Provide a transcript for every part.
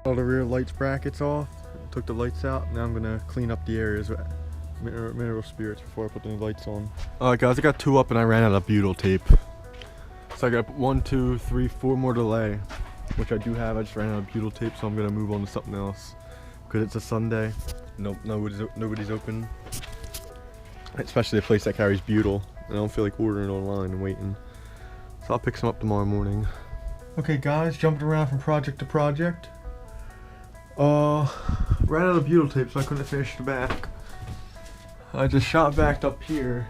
All the rear lights brackets off, took the lights out. Now I'm gonna clean up the areas with mineral spirits before I put the new lights on. Alright guys, I got 2 up and I ran out of butyl tape. So I got 1, 2, 3, 4 more to lay, which I do have. I just ran out of butyl tape, so I'm gonna move on to something else. Because it's a Sunday. Nope, nobody's open. Especially a place that carries butyl. And I don't feel like ordering online and waiting. So I'll pick some up tomorrow morning. Okay guys, jumping around from project to project. Ran out of butyl tape, so I couldn't finish the back. I just shot backed up here.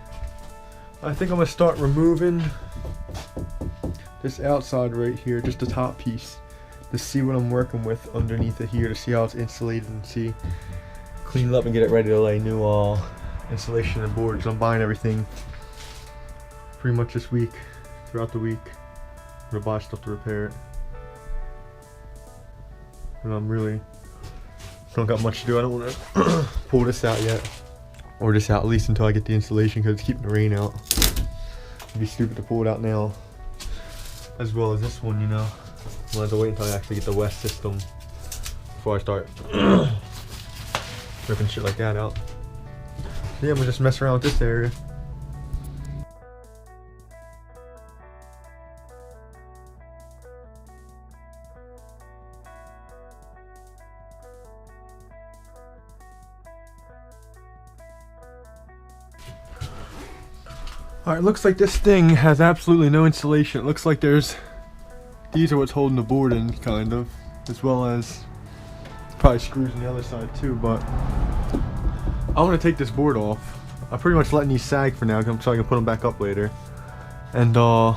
I think I'm gonna start removing this outside right here, just the top piece, to see what I'm working with underneath it here, to see how it's insulated and see, clean it up and get it ready to lay new insulation and boards. I'm buying everything pretty much this week, throughout the week. I'm gonna buy stuff to repair it. And I'm really don't got much to do. I don't want to pull this out yet, or this out at least until I get the insulation, because it's keeping the rain out. It'd be stupid to pull it out now, as well as this one, you know. I'll have to wait until I actually get the west system before I start ripping shit like that out. So yeah, I'm gonna just mess around with this area. Alright, looks like this thing has absolutely no insulation. It looks like these are what's holding the board in, kind of, as well as probably screws on the other side too, but I want to take this board off. I'm pretty much letting these sag for now, so I can put them back up later. And I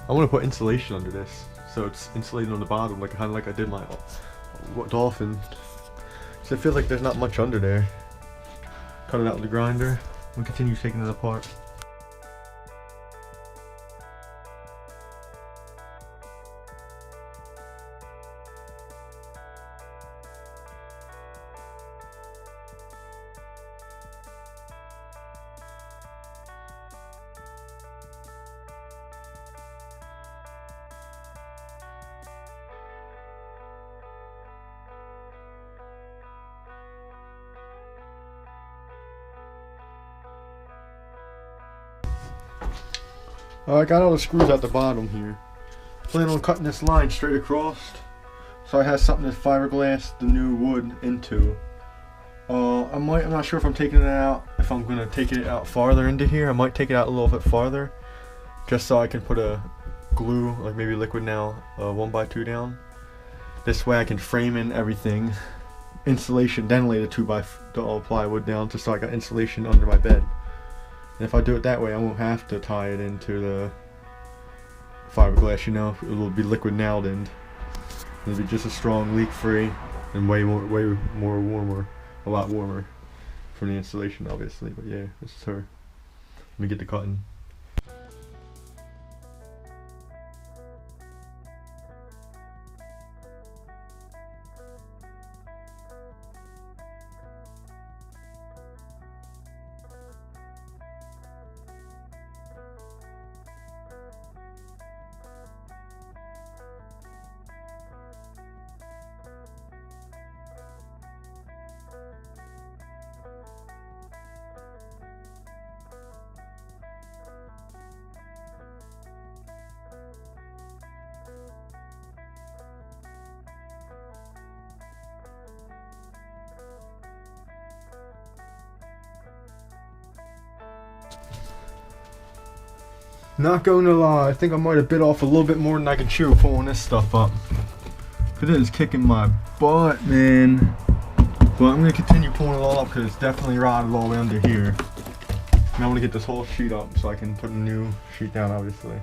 want to put insulation under this, so it's insulated on the bottom, like kind of like I did my Dolphin. So I feel like there's not much under there. Cut it out with the grinder and continue taking it apart. I got all the screws out the bottom here. Plan on cutting this line straight across, so I have something to fiberglass the new wood into. I'm not sure if I'm taking it out, if I'm gonna take it out farther into here. I might take it out a little bit farther, just so I can put a glue, like maybe liquid now, 1x2 down. This way I can frame in everything, insulation, then lay the 2x plywood down, just so I got insulation under my bed. And if I do it that way, I won't have to tie it into the fiberglass, you know. It will be liquid nailed in. It'll be just as strong, leak-free, and way more warmer, a lot warmer from the insulation, obviously. But yeah, this is her. Let me get the cutting. Not going to lie, I think I might have bit off a little bit more than I can chew pulling this stuff up. Cause it is kicking my butt, man. But I'm gonna continue pulling it all up because it's definitely rotted all the way under here. And I want to get this whole sheet up so I can put a new sheet down, obviously.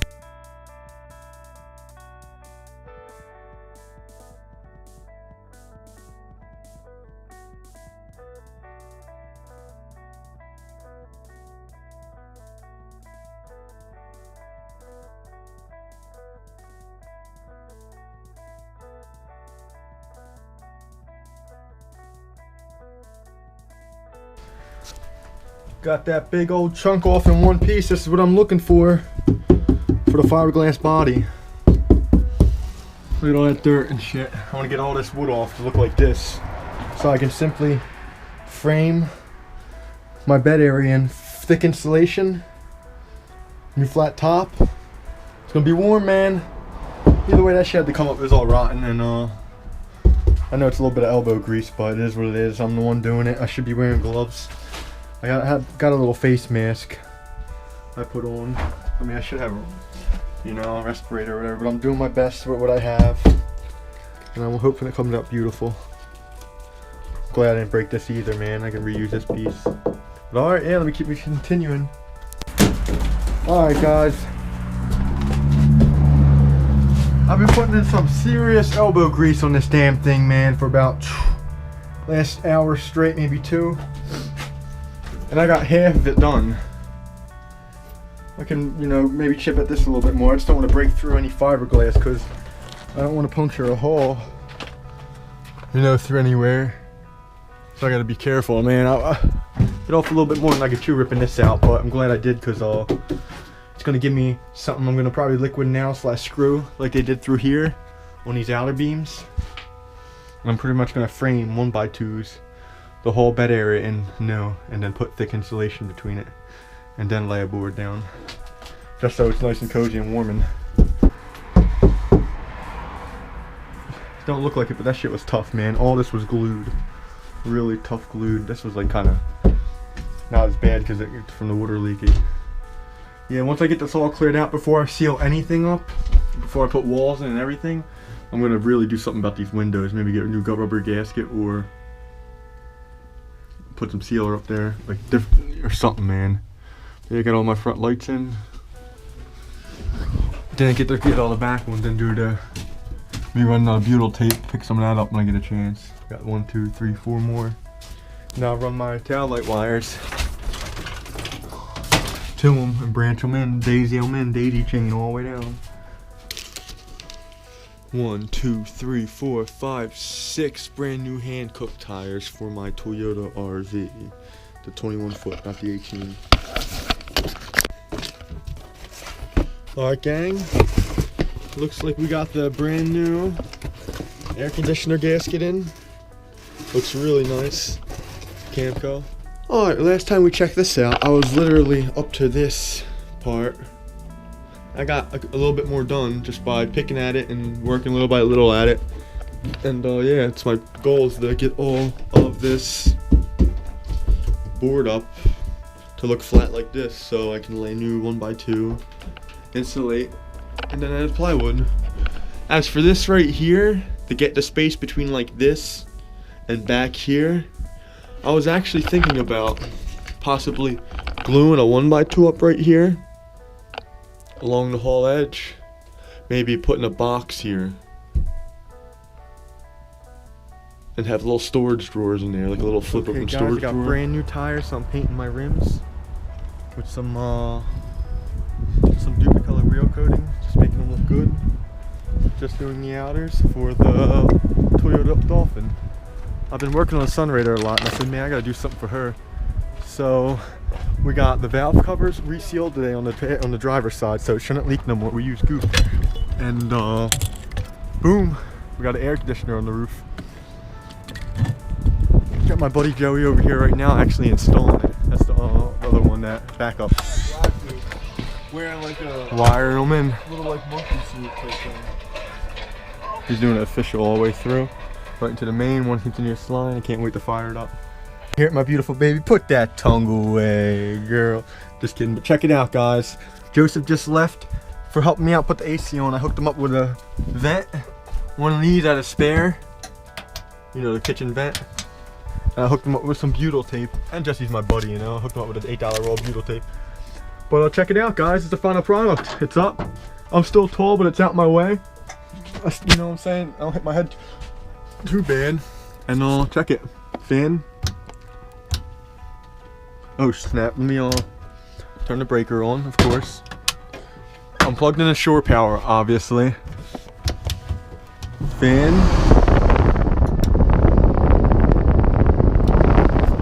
Got that big old chunk off in one piece. This is what I'm looking for the fiberglass body. Look at all that dirt and shit. I want to get all this wood off to look like this, so I can simply frame my bed area in thick insulation, new flat top. It's gonna be warm, man. Either way, that shit had to come up. It was all rotten, and I know it's a little bit of elbow grease, but it is what it is. I'm the one doing it. I should be wearing gloves. I got a little face mask I put on. I mean, I should have, you know, a respirator or whatever, but I'm doing my best with what I have, and I'm hoping it comes out beautiful. Glad I didn't break this either, man. I can reuse this piece. But alright, yeah, let me keep continuing. Alright, guys. I've been putting in some serious elbow grease on this damn thing, man, for about last hour straight, maybe 2. And I got half of it done. I can, you know, maybe chip at this a little bit more. I just don't want to break through any fiberglass because I don't want to puncture a hole, you know, through anywhere. So I got to be careful, man. I'll get off a little bit more than I could chew ripping this out, but I'm glad I did because it's going to give me something I'm going to probably liquid now / screw like they did through here on these outer beams. And I'm pretty much going to frame 1x2s the whole bed area in and then put thick insulation between it, and then lay a board down, just so it's nice and cozy and warming. Don't look like it, but that shit was tough, man. All this was glued, really tough glued. This was like kind of not as bad because it's from the water leaking. Yeah, once I get this all cleared out, before I seal anything up, before I put walls in and everything, I'm gonna really do something about these windows. Maybe get a new rubber gasket or put some sealer up there, like or something, man. Yeah, I got all my front lights in. Didn't get to get all the back ones, then do me running out of butyl tape, pick some of that up when I get a chance. Got 1, 2, 3, 4 more. Now run my tail light wires to them and branch them in, daisy them in, daisy chain all the way down. 1, 2, 3, 4, 5, 6 brand new hand cooked tires for my Toyota RV. The 21 foot, not the 18. Alright, gang. Looks like we got the brand new air conditioner gasket in. Looks really nice. Camco. Alright, last time we checked this out, I was literally up to this part. I got a little bit more done just by picking at it and working little by little at it. And yeah, it's my goal is to get all of this board up to look flat like this, so I can lay new 1x2, insulate, and then add plywood. As for this right here, to get the space between like this and back here, I was actually thinking about possibly gluing a 1x2 up right here along the whole edge, maybe putting a box here and have little storage drawers in there, like a little flip open storage drawer. I got brand new tires, so I'm painting my rims with some dupe color wheel coating, just making them look good. Just doing the outers for the Toyota Dolphin. I've been working on the Sunraider a lot, and I said, man, I gotta do something for her. So we got the valve covers resealed today on the driver's side, so it shouldn't leak no more. We use goop, and boom, we got an air conditioner on the roof. Got my buddy Joey over here right now, actually installing it. That's the other one, that backup. Wearing like a wiring them in. Little like monkey suit type thing. He's doing it official all the way through, right into the main one continuous line. I can't wait to fire it up. Here, my beautiful baby, put that tongue away, girl. Just kidding, but check it out, guys. Joseph just left for helping me out put the AC on. I hooked him up with a vent, one of these out of spare, you know, the kitchen vent. And I hooked him up with some butyl tape, and Jesse's my buddy, you know. I hooked him up with an $8 roll butyl tape. But check it out, guys. It's the final product. It's up. I'm still tall, but it's out my way. You know what I'm saying? I don't hit my head too bad. And check it. Fan. Oh snap! Let me turn the breaker on, of course. I'm plugged in a shore power, obviously. Fan.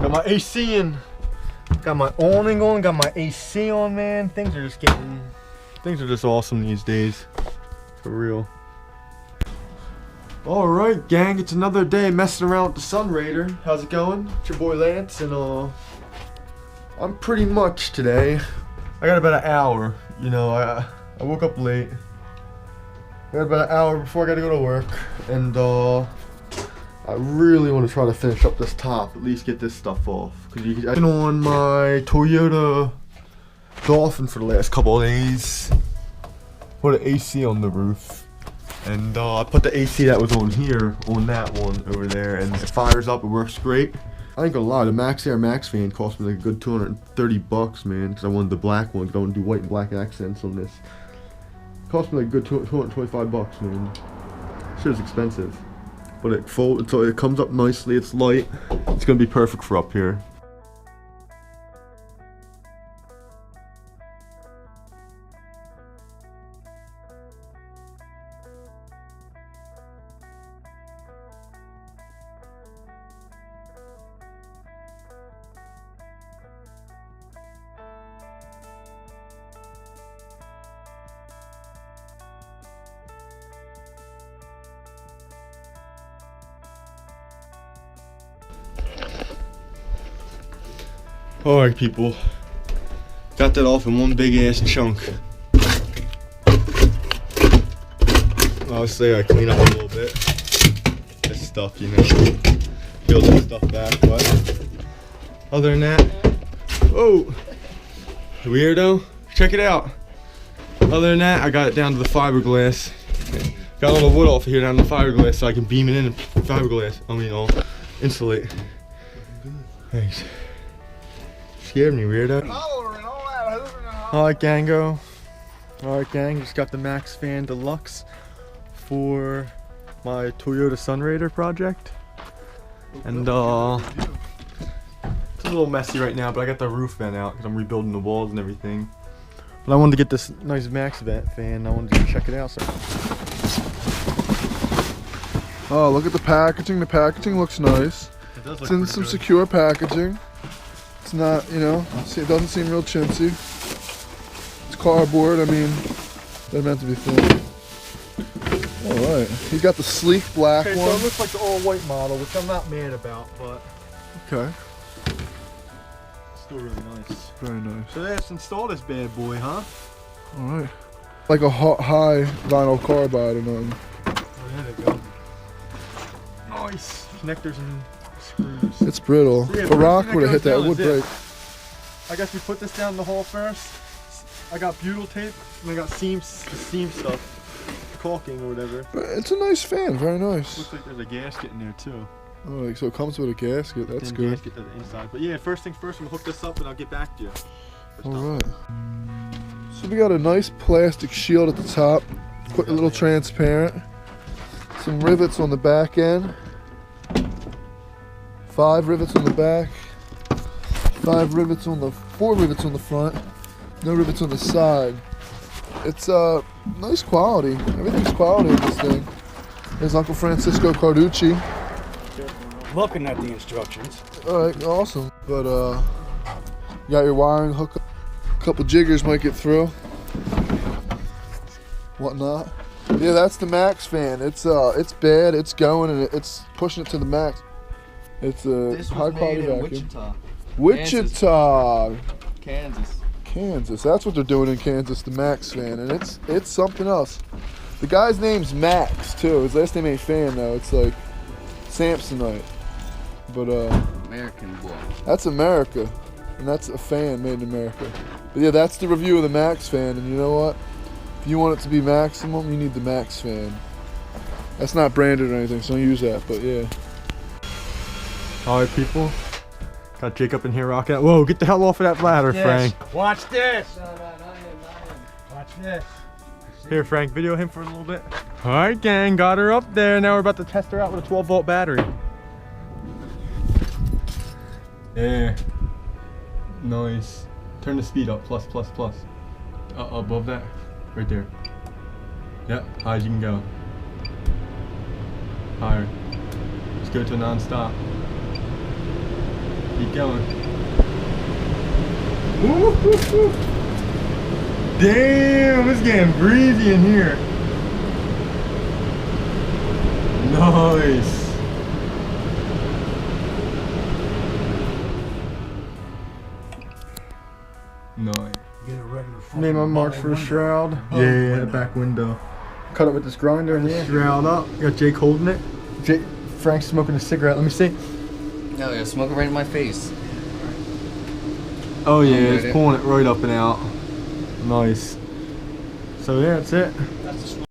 Got my AC in. Got my awning on. Got my AC on, man. Things are just awesome these days, for real. Alright gang, it's another day messing around with the Sunraider. How's it going? It's your boy Lance, and I'm pretty much today. I got about an hour, you know, I woke up late. I got about an hour before I gotta go to work, and I really want to try to finish up this top, at least get this stuff off. Cause I've been on my Toyota Dolphin for the last couple of days. Put an AC on the roof. And I put the AC that was on here on that one over there, and it fires up. It works great. I ain't gonna lie, the Max Air Max fan cost me like a good $230, man, because I wanted the black one. Don't do white and black accents on this. It cost me like a good $225, man. Shit is expensive, but it folds. So it comes up nicely. It's light. It's gonna be perfect for up here. Alright people, got that off in one big ass chunk. Obviously I clean up a little bit. This stuff, you know, peel this stuff back, but other than that, oh, weirdo, check it out. Other than that, I got it down to the fiberglass. Got all the wood off here down to the fiberglass so I can beam it in fiberglass. I mean, I'll insulate. Thanks. Scared me, weirdo. Alright, gango. Alright, gang. Just got the Max Fan Deluxe for my Toyota Sunraider project. And, it's a little messy right now, but I got the roof vent out because I'm rebuilding the walls and everything. But I wanted to get this nice Max vent fan. I wanted to check it out. So. Oh, look at the packaging. The packaging looks nice. It does look it's in some good. Secure packaging. It's not, you know, it doesn't seem real chintzy. It's cardboard, I mean, they're meant to be thin. Alright, you got the sleek black one. So it looks like the all-white model, which I'm not mad about, but... Okay. It's still really nice. Very nice. So let's install this bad boy, huh? Alright. Like a high vinyl carbide or nothing. Oh, there they go. Nice. Connectors and... screws. It's brittle. So yeah, if a rock that would have hit goes that, it down would is break. I guess we put this down the hole first. I got butyl tape and I got seam stuff, caulking or whatever. It's a nice fan, very nice. Looks like there's a gasket in there too. Alright, so it comes with a gasket, that's good. Gasket to the inside. But yeah, first things first, I'm gonna hook this up and I'll get back to you. Alright. So we got a nice plastic shield at the top, a little transparent. Some rivets on the back end. 5 rivets on the back, 4 rivets on the front, no rivets on the side. It's nice quality. Everything's quality in this thing. There's Uncle Francisco Carducci. Looking at the instructions. Alright, awesome. But you got your wiring hook up. A couple jiggers might get through. Whatnot. Yeah, that's the Max fan. It's bad, it's going, and it's pushing it to the max. It's a high quality vacuum. Wichita, Kansas. That's what they're doing in Kansas, the Max fan, and it's something else. The guy's name's Max too. His last name ain't Fan though. It's like Samsonite, but American boy. that's America, and that's a fan made in America. But yeah, that's the review of the Max fan, and you know what? If you want it to be maximum, you need the Max fan. That's not branded or anything, so don't use that. But yeah. Alright people, got Jake up in here rocking out. Whoa, get the hell off of that ladder, Frank. Watch this. Watch this. Here Frank, video him for a little bit. Alright gang, got her up there. Now we're about to test her out with a 12-volt battery. There. Nice. Turn the speed up, plus. Above that, right there. Yep, high as you can go. Higher. Let's go to non-stop. Keep going. Woo-hoo-hoo. Damn, it's getting breezy in here. Nice. Nice. Made my marks for the shroud. Yeah, the back window. Cut it with this grinder and the shroud up. Got Jake holding it. Frank's smoking a cigarette. Let me see. No, you're smoking right in my face. Oh yeah, it's pulling it right up and out. Nice. So yeah, that's it.